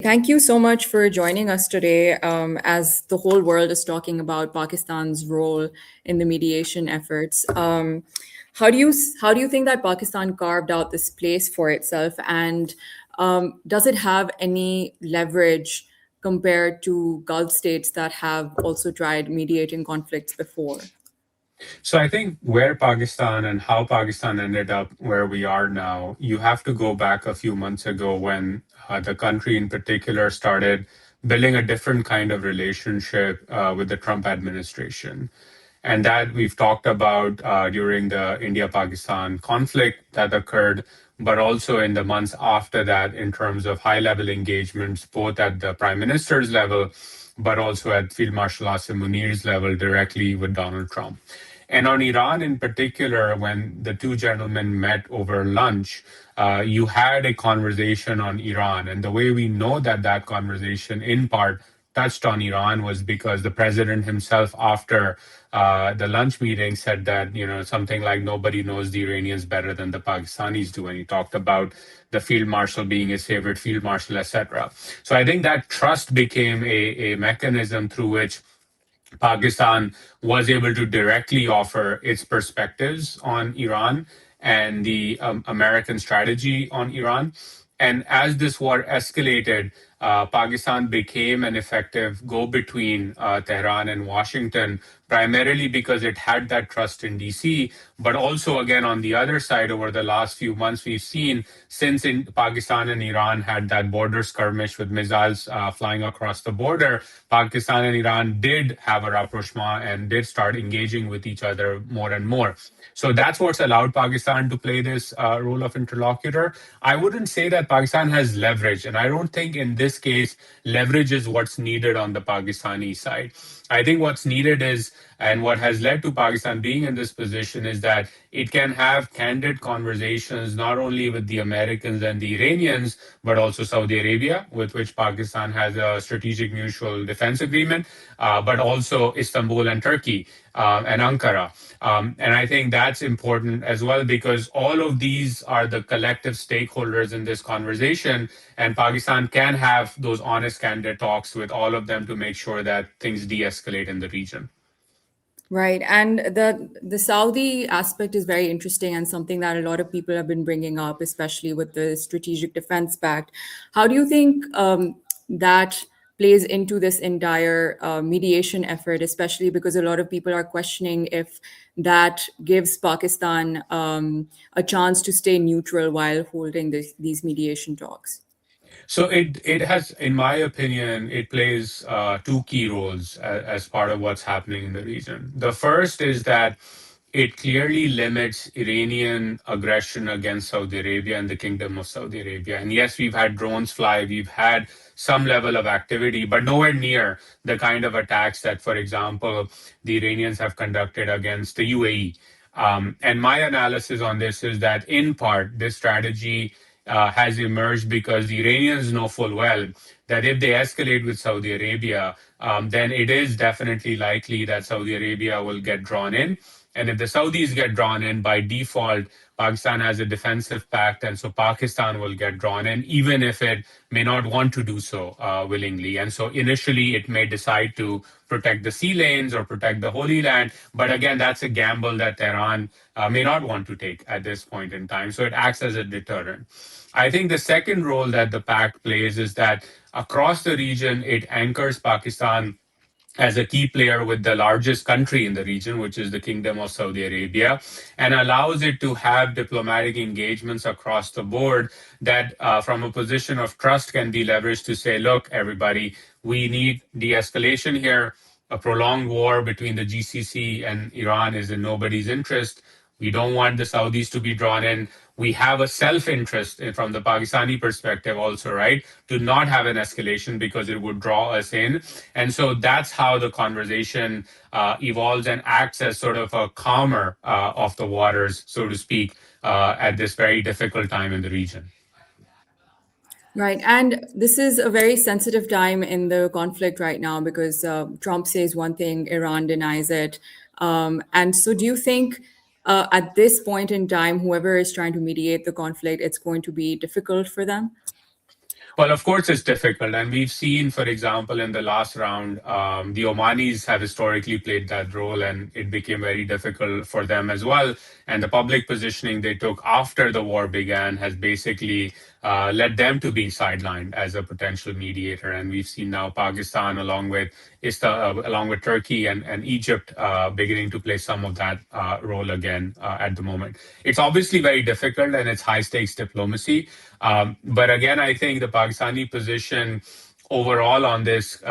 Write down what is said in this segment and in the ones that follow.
Thank you so much for joining us today. As the whole world is talking about Pakistan's role in the mediation efforts, how do you think that Pakistan carved out this place for itself, and does it have any leverage compared to Gulf states that have also tried mediating conflicts before? So I think where Pakistan and how Pakistan ended up where we are now, you have to go back a few months ago when the country in particular started building a different kind of relationship with the Trump administration. And that we've talked about during the India-Pakistan conflict that occurred, but also in the months after that in terms of high-level engagements, both at the prime minister's level, but also at Field Marshal Asim Munir's level directly with Donald Trump. And on Iran in particular, when the two gentlemen met over lunch, you had a conversation on Iran. And the way we know that that conversation, in part, touched on Iran was because the president himself, after the lunch meeting, said that, something like nobody knows the Iranians better than the Pakistanis do. And he talked about the field marshal being his favorite field marshal, etc. So I think that trust became a mechanism through which Pakistan was able to directly offer its perspectives on Iran and the American strategy on Iran. And as this war escalated, Pakistan became an effective go between Tehran and Washington, primarily because it had that trust in DC. But also, again, on the other side, over the last few months, we've seen since Pakistan and Iran had that border skirmish with missiles flying across the border, Pakistan and Iran did have a rapprochement and did start engaging with each other more and more. So that's what's allowed Pakistan to play this role of interlocutor. I wouldn't say that Pakistan has leverage, and I don't think in this case leverage is what's needed on the Pakistani side. I think what's needed is, and what has led to Pakistan being in this position is that it can have candid conversations not only with the Americans and the Iranians, but also Saudi Arabia, with which Pakistan has a strategic mutual defense agreement, but also Istanbul and Turkey and Ankara. And I think that's important as well because all of these are the collective stakeholders in this conversation, and Pakistan can have those honest, candid talks with all of them to make sure that things de-escalate in the region. Right. And the Saudi aspect is very interesting and something that a lot of people have been bringing up, especially with the Strategic Defense Pact. How do you think that plays into this entire mediation effort, especially because a lot of people are questioning if that gives Pakistan a chance to stay neutral while holding these mediation talks? So it has, in my opinion, it plays two key roles as part of what's happening in the region. The first is that it clearly limits Iranian aggression against Saudi Arabia and the Kingdom of Saudi Arabia. And yes, we've had drones fly, we've had some level of activity, but nowhere near the kind of attacks that, for example, the Iranians have conducted against the UAE. And my analysis on this is that, in part, this strategy has emerged because the Iranians know full well that if they escalate with Saudi Arabia, then it is definitely likely that Saudi Arabia will get drawn in. And if the Saudis get drawn in, by default, Pakistan has a defensive pact, and so Pakistan will get drawn in, even if it may not want to do so willingly. And so initially, it may decide to protect the sea lanes or protect the Holy Land. But again, that's a gamble that Tehran may not want to take at this point in time. So it acts as a deterrent. I think the second role that the pact plays is that across the region, it anchors Pakistan as a key player with the largest country in the region, which is the Kingdom of Saudi Arabia, and allows it to have diplomatic engagements across the board that, from a position of trust, can be leveraged to say, look, everybody, we need de escalation here. A prolonged war between the GCC and Iran is in nobody's interest. We don't want the Saudis to be drawn in. We have a self-interest from the Pakistani perspective also, right, to not have an escalation because it would draw us in. And so that's how the conversation evolves and acts as sort of a calmer of the waters, so to speak, at this very difficult time in the region. Right. And this is a very sensitive time in the conflict right now because Trump says one thing, Iran denies it. And so, do you think at this point in time, whoever is trying to mediate the conflict, it's going to be difficult for them? Well, of course, it's difficult. And we've seen, for example, in the last round, the Omanis have historically played that role, and it became very difficult for them as well. And the public positioning they took after the war began has basically led them to be sidelined as a potential mediator. And we've seen now Pakistan, along with Turkey and Egypt, beginning to play some of that role again at the moment. It's obviously very difficult, and it's high stakes diplomacy. But again, I think the Pakistani position overall on this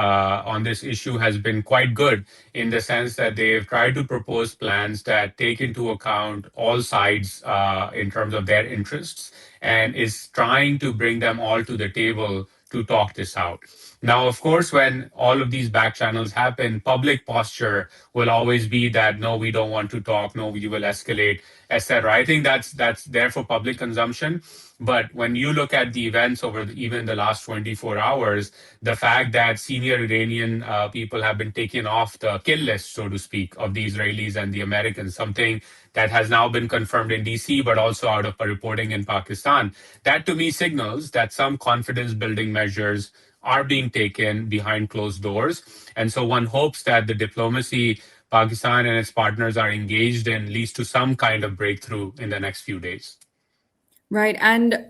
issue has been quite good in the sense that they've tried to propose plans that take into account all sides in terms of their interests, and is trying to bring them all to the table to talk this out. Now, of course, when all of these back channels happen, public posture will always be that no, we don't want to talk, no, we will escalate, etc. I think that's there for public consumption. But when you look at the events over even the last 24 hours, the fact that senior Iranian people have been taken off the kill list, so to speak, of the Israelis and the Americans, something that has now been confirmed in DC, but also out of reporting in Pakistan, that to me signals that some confidence building measures are being taken behind closed doors. And so one hopes that the diplomacy Pakistan and its partners are engaged in leads to some kind of breakthrough in the next few days. Right. And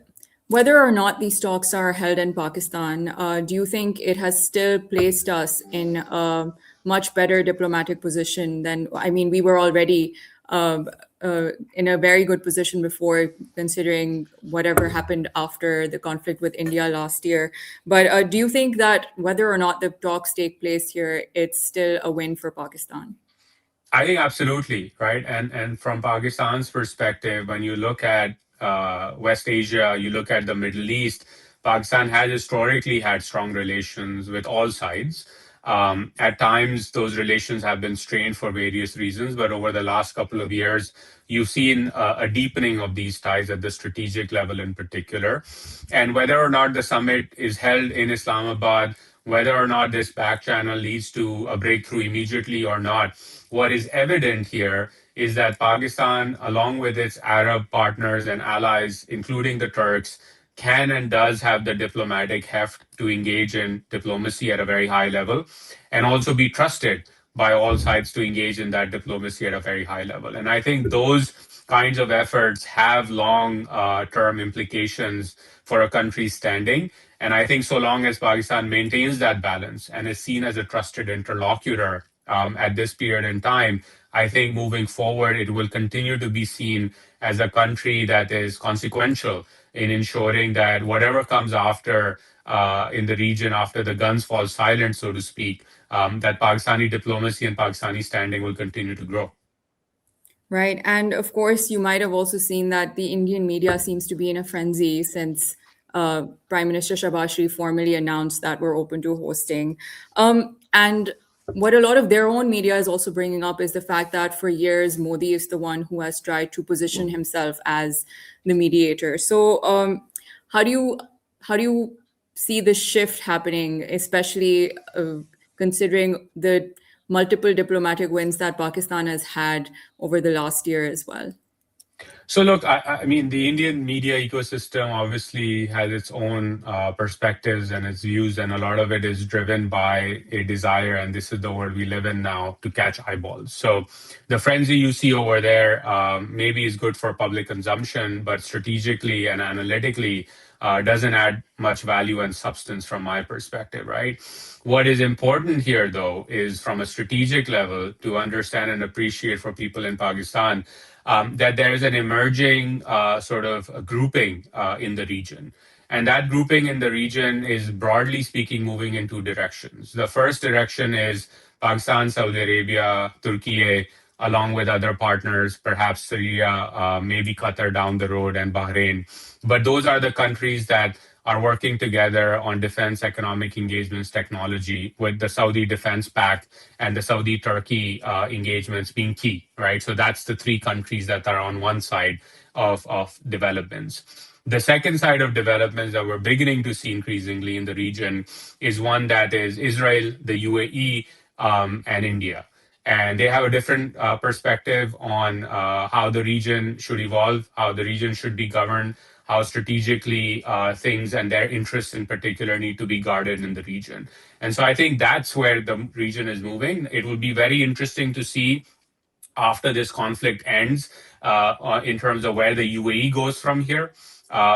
whether or not these talks are held in Pakistan, do you think it has still placed us in a much better diplomatic position than, I mean, we were already in a very good position before, considering whatever happened after the conflict with India last year. But do you think that whether or not the talks take place here, it's still a win for Pakistan? I think absolutely, right? And from Pakistan's perspective, when you look at West Asia, you look at the Middle East, Pakistan has historically had strong relations with all sides. At times, those relations have been strained for various reasons, but over the last couple of years, you've seen a deepening of these ties at the strategic level in particular. And whether or not the summit is held in Islamabad, whether or not this back channel leads to a breakthrough immediately or not, what is evident here is that Pakistan, along with its Arab partners and allies, including the Turks, can and does have the diplomatic heft to engage in diplomacy at a very high level and also be trusted by all sides to engage in that diplomacy at a very high level. And I think those kinds of efforts have long term implications for a country's standing. And I think so long as Pakistan maintains that balance and is seen as a trusted interlocutor at this period in time, I think moving forward, it will continue to be seen as a country that is consequential in ensuring that whatever comes after in the region, after the guns fall silent, so to speak, that Pakistani diplomacy and Pakistani standing will continue to grow. Right. And of course, you might have also seen that the Indian media seems to be in a frenzy since Prime Minister Shahbaz Sharif formally announced that we're open to hosting. And what a lot of their own media is also bringing up is the fact that for years, Modi is the one who has tried to position himself as the mediator. So how do you see this shift happening, especially considering the multiple diplomatic wins that Pakistan has had over the last year as well? So look, I mean, the Indian media ecosystem obviously has its own perspectives and its views, and a lot of it is driven by a desire, and this is the world we live in now, to catch eyeballs. So the frenzy you see over there maybe is good for public consumption, but strategically and analytically doesn't add much value and substance from my perspective, right? What is important here, though, is from a strategic level to understand and appreciate for people in Pakistan that there is an emerging sort of a grouping in the region. And that grouping in the region is, broadly speaking, moving in two directions. The first direction is Pakistan, Saudi Arabia, Turkey, along with other partners, perhaps Syria, maybe Qatar down the road, and Bahrain. But those are the countries that are working together on defense, economic engagements, technology, with the Saudi Defense Pact and the Saudi-Turkey engagements being key, right? So that's the three countries that are on one side of developments. The second side of developments that we're beginning to see increasingly in the region is one that is Israel, the UAE, and India. And they have a different perspective on how the region should evolve, how the region should be governed, how strategically things and their interests in particular need to be guarded in the region. And so I think that's where the region is moving. It will be very interesting to see after this conflict ends in terms of where the UAE goes from here.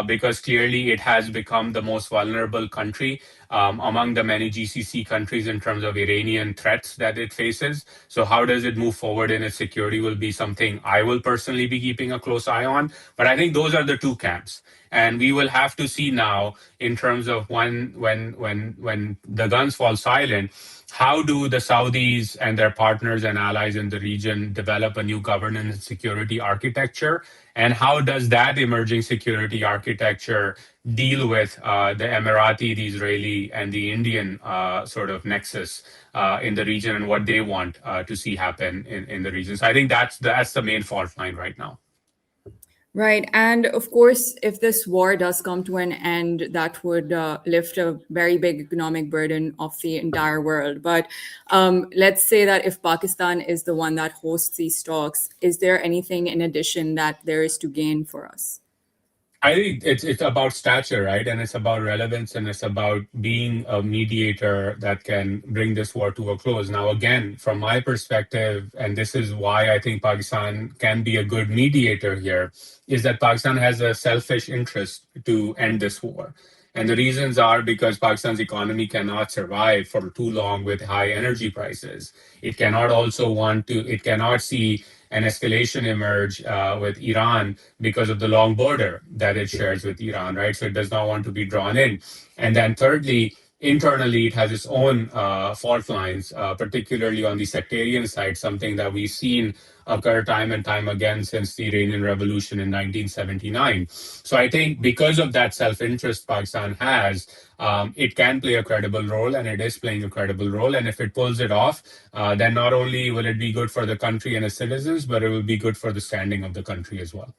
Because clearly it has become the most vulnerable country among the many GCC countries in terms of Iranian threats that it faces. So, how does it move forward in its security will be something I will personally be keeping a close eye on. But I think those are the two camps. And we will have to see now in terms of when the guns fall silent, how do the Saudis and their partners and allies in the region develop a new governance and security architecture? And how does that emerging security architecture deal with the Emirati, the Israeli, and the Indian sort of nexus in the region and what they want to see happen in the region? So I think that's the main fault line right now. Right. And of course, if this war does come to an end, that would lift a very big economic burden of the entire world. But let's say that if Pakistan is the one that hosts these talks, is there anything in addition that there is to gain for us? I think it's about stature, right? And it's about relevance, and it's about being a mediator that can bring this war to a close. Now, again, from my perspective, and this is why I think Pakistan can be a good mediator here, is that Pakistan has a selfish interest to end this war. And the reasons are because Pakistan's economy cannot survive for too long with high energy prices. It cannot see an escalation emerge with Iran because of the long border that it shares with Iran, right? So it does not want to be drawn in. And then thirdly, internally, it has its own fault lines, particularly on the sectarian side, something that we've seen occur time and time again since the Iranian Revolution in 1979. So I think because of that self-interest Pakistan has, it can play a credible role, and it is playing a credible role. And if it pulls it off, then not only will it be good for the country and its citizens, but it will be good for the standing of the country as well.